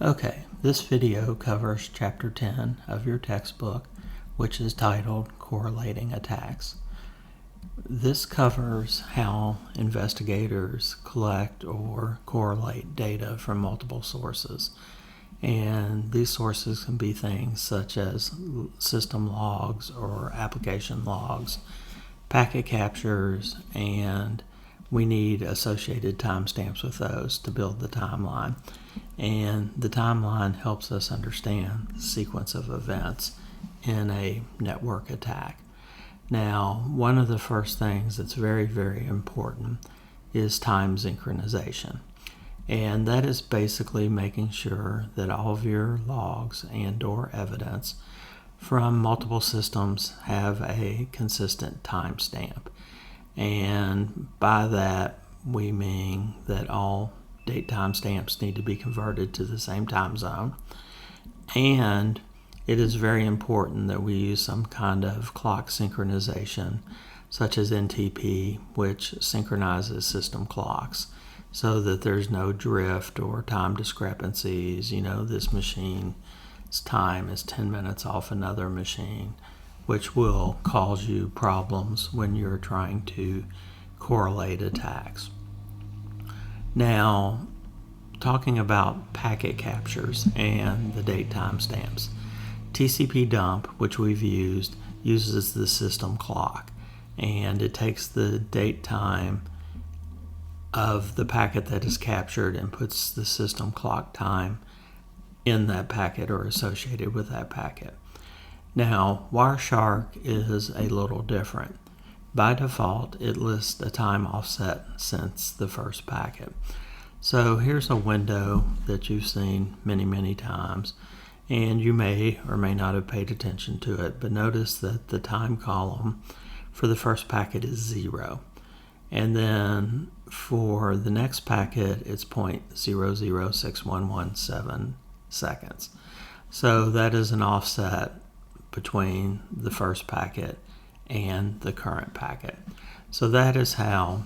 Okay, this video covers Chapter 10 of your textbook, which is titled Correlating Attacks. This covers how investigators collect or correlate data from multiple sources. And these sources can be things such as system logs or application logs, packet captures, and we need associated timestamps with those to build the timeline. And the timeline helps us understand the sequence of events in a network attack. Now, one of the first things that's very, very important is time synchronization. And that is basically making sure that all of your logs and/or evidence from multiple systems have a consistent timestamp. And by that, we mean that all date timestamps need to be converted to the same time zone. And it is very important that we use some kind of clock synchronization, such as NTP, which synchronizes system clocks so that there's no drift or time discrepancies. This machine's time is 10 minutes off another machine, which will cause you problems when you're trying to correlate attacks. Now, talking about packet captures and the date timestamps, TCP dump, which we've used, uses the system clock, and it takes the date time of the packet that is captured and puts the system clock time in that packet or associated with that packet. Now, Wireshark is a little different. By default, it lists a time offset since the first packet. So here's a window that you've seen many, many times, and you may or may not have paid attention to it, but notice that the time column for the first packet is 0. And then for the next packet, it's 0.006117 seconds. So that is an offset between the first packet and the current packet. So that is how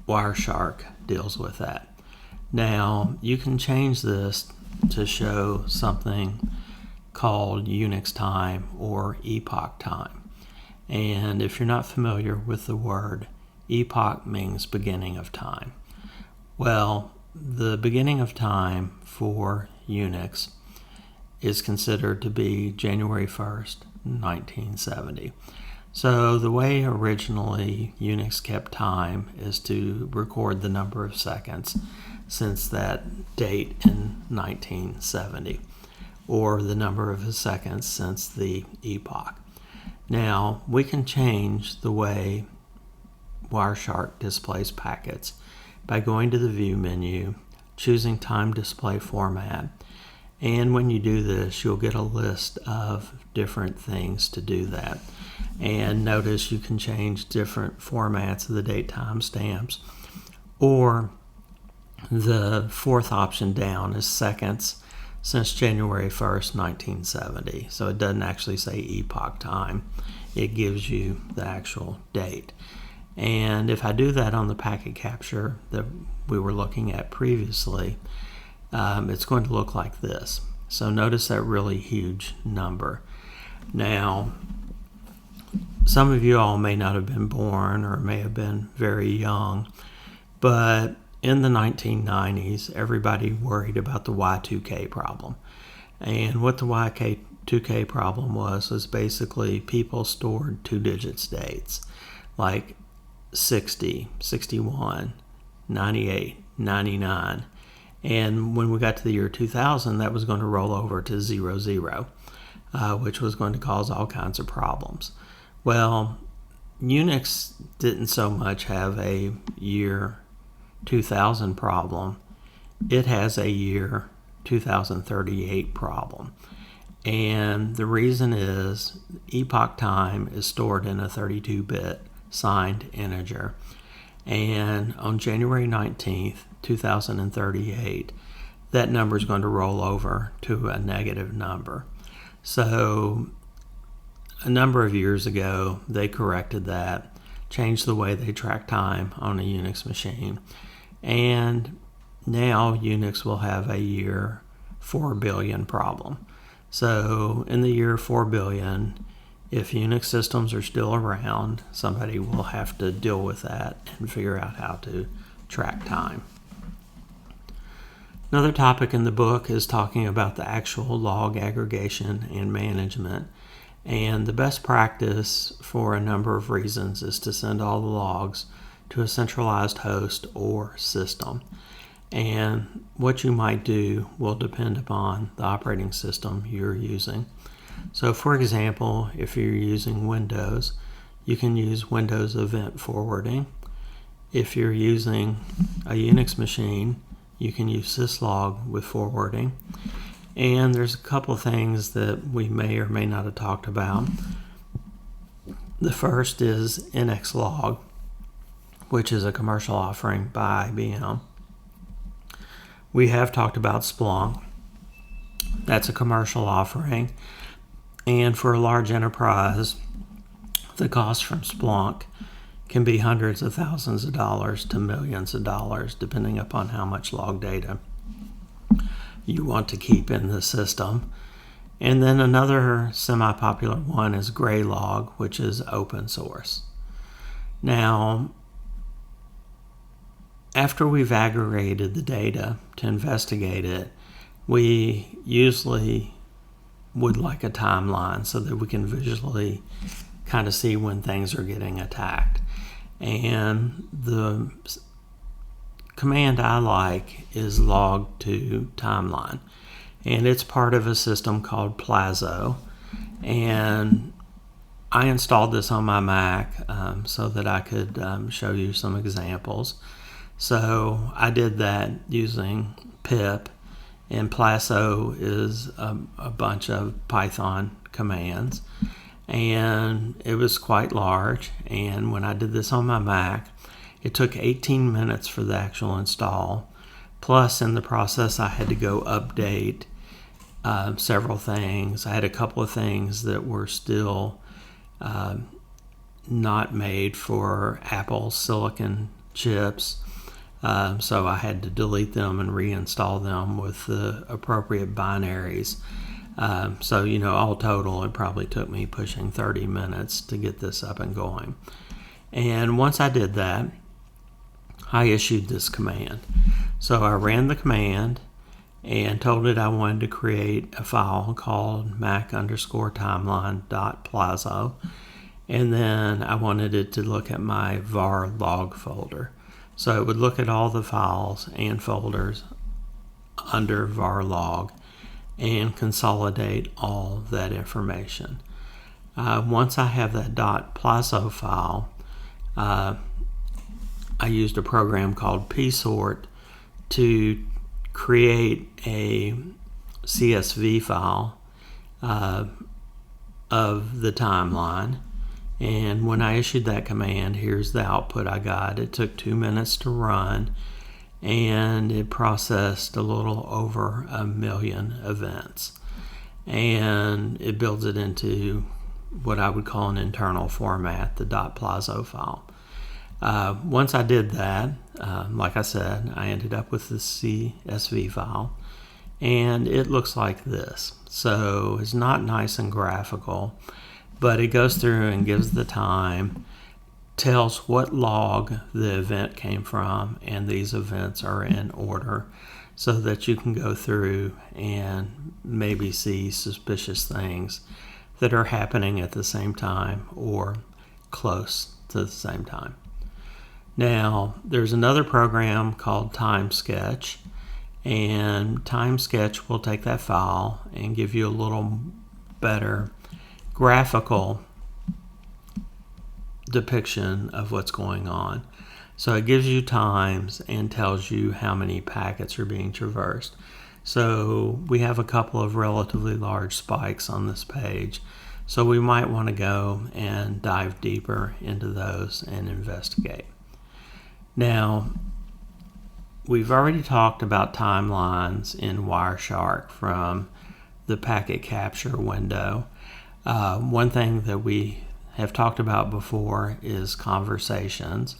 Wireshark deals with that. Now, you can change this to show something called Unix time or epoch time. And if you're not familiar with the word, epoch means beginning of time. Well, the beginning of time for Unix is considered to be January 1st, 1970. So the way originally Unix kept time is to record the number of seconds since that date in 1970, or the number of seconds since the epoch. Now, we can change the way Wireshark displays packets by going to the View menu, choosing Time Display Format, and when you do this, you'll get a list of different things to do that. And notice you can change different formats of the date timestamps, or the fourth option down is seconds since January 1st, 1970. So it doesn't actually say epoch time. It gives you the actual date. And if I do that on the packet capture that we were looking at previously, it's going to look like this. So notice that really huge number. Now, some of you all may not have been born or may have been very young, but in the 1990s, everybody worried about the Y2K problem. And what the Y2K problem was basically people stored 2-digit dates, like 60, 61, 98, 99. And when we got to the year 2000, that was going to roll over to 00, which was going to cause all kinds of problems. Well, Unix didn't so much have a year 2000 problem. It has a year 2038 problem. And the reason is epoch time is stored in a 32-bit signed integer. And on January 19th, 2038, that number is going to roll over to a negative number. So a number of years ago, they corrected that, changed the way they track time on a Unix machine. And now Unix will have a year 4 billion problem. So in the year 4 billion, if Unix systems are still around, somebody will have to deal with that and figure out how to track time. Another topic in the book is talking about the actual log aggregation and management. And the best practice for a number of reasons is to send all the logs to a centralized host or system. And what you might do will depend upon the operating system you're using. So for example, if you're using Windows, you can use Windows Event Forwarding. If you're using a Unix machine, you can use syslog with forwarding. And there's a couple of things that we may or may not have talked about. The first is NXLog, which is a commercial offering by IBM. We have talked about Splunk. That's a commercial offering. And for a large enterprise, the cost from Splunk can be hundreds of thousands of dollars to millions of dollars, depending upon how much log data you want to keep in the system. And then another semi-popular one is Graylog, which is open source. Now, after we've aggregated the data to investigate it, we usually would like a timeline so that we can visually kind of see when things are getting attacked. And the command I like is log2timeline, and it's part of a system called Plazo. And I installed this on my Mac so that I could show you some examples. So I did that using pip, and Plazo is a bunch of Python commands, and it was quite large. And when I did this on my Mac, it took 18 minutes for the actual install. Plus, in the process, I had to go update several things. I had a couple of things that were still not made for Apple Silicon chips. So I had to delete them and reinstall them with the appropriate binaries. So, all total, it probably took me pushing 30 minutes to get this up and going. And once I did that, I issued this command. So I ran the command and told it I wanted to create a file called mac_timeline.plazo. And then I wanted it to look at my var log folder. So it would look at all the files and folders under var log and consolidate all that information. Once I have that .plazo file, I used a program called psort to create a CSV file of the timeline. And when I issued that command, here's the output I got. It took 2 minutes to run, and it processed a little over 1 million events. And it builds it into what I would call an internal format, the .plazo file. Once I did that, like I said, I ended up with the CSV file, and it looks like this. So it's not nice and graphical, but it goes through and gives the time, tells what log the event came from, and these events are in order so that you can go through and maybe see suspicious things that are happening at the same time or close to the same time. Now, there's another program called TimeSketch, and TimeSketch will take that file and give you a little better graphical depiction of what's going on. So it gives you times and tells you how many packets are being traversed. So we have a couple of relatively large spikes on this page, so we might want to go and dive deeper into those and investigate. Now, we've already talked about timelines in Wireshark from the packet capture window. One thing that we have talked about before is conversations.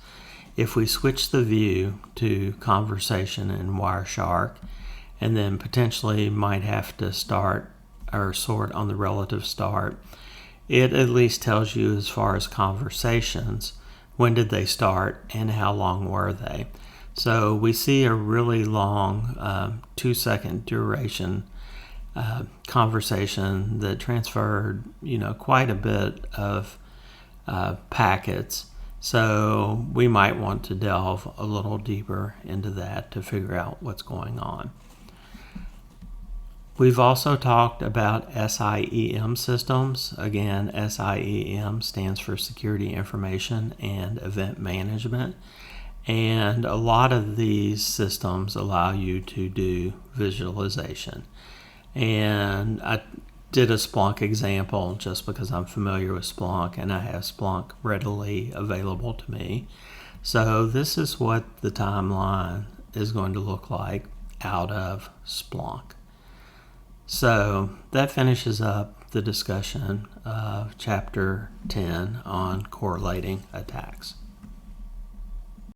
If we switch the view to conversation in Wireshark, and then potentially might have to start or sort on the relative start, it at least tells you as far as conversations, when did they start and how long were they. So we see a really long 2-second duration conversation that transferred, quite a bit of packets. So we might want to delve a little deeper into that to figure out what's going on. We've also talked about SIEM systems. Again, SIEM stands for Security Information and Event Management. And a lot of these systems allow you to do visualization. And I did a Splunk example just because I'm familiar with Splunk and I have Splunk readily available to me. So this is what the timeline is going to look like out of Splunk. So that finishes up the discussion of Chapter 10 on correlating attacks.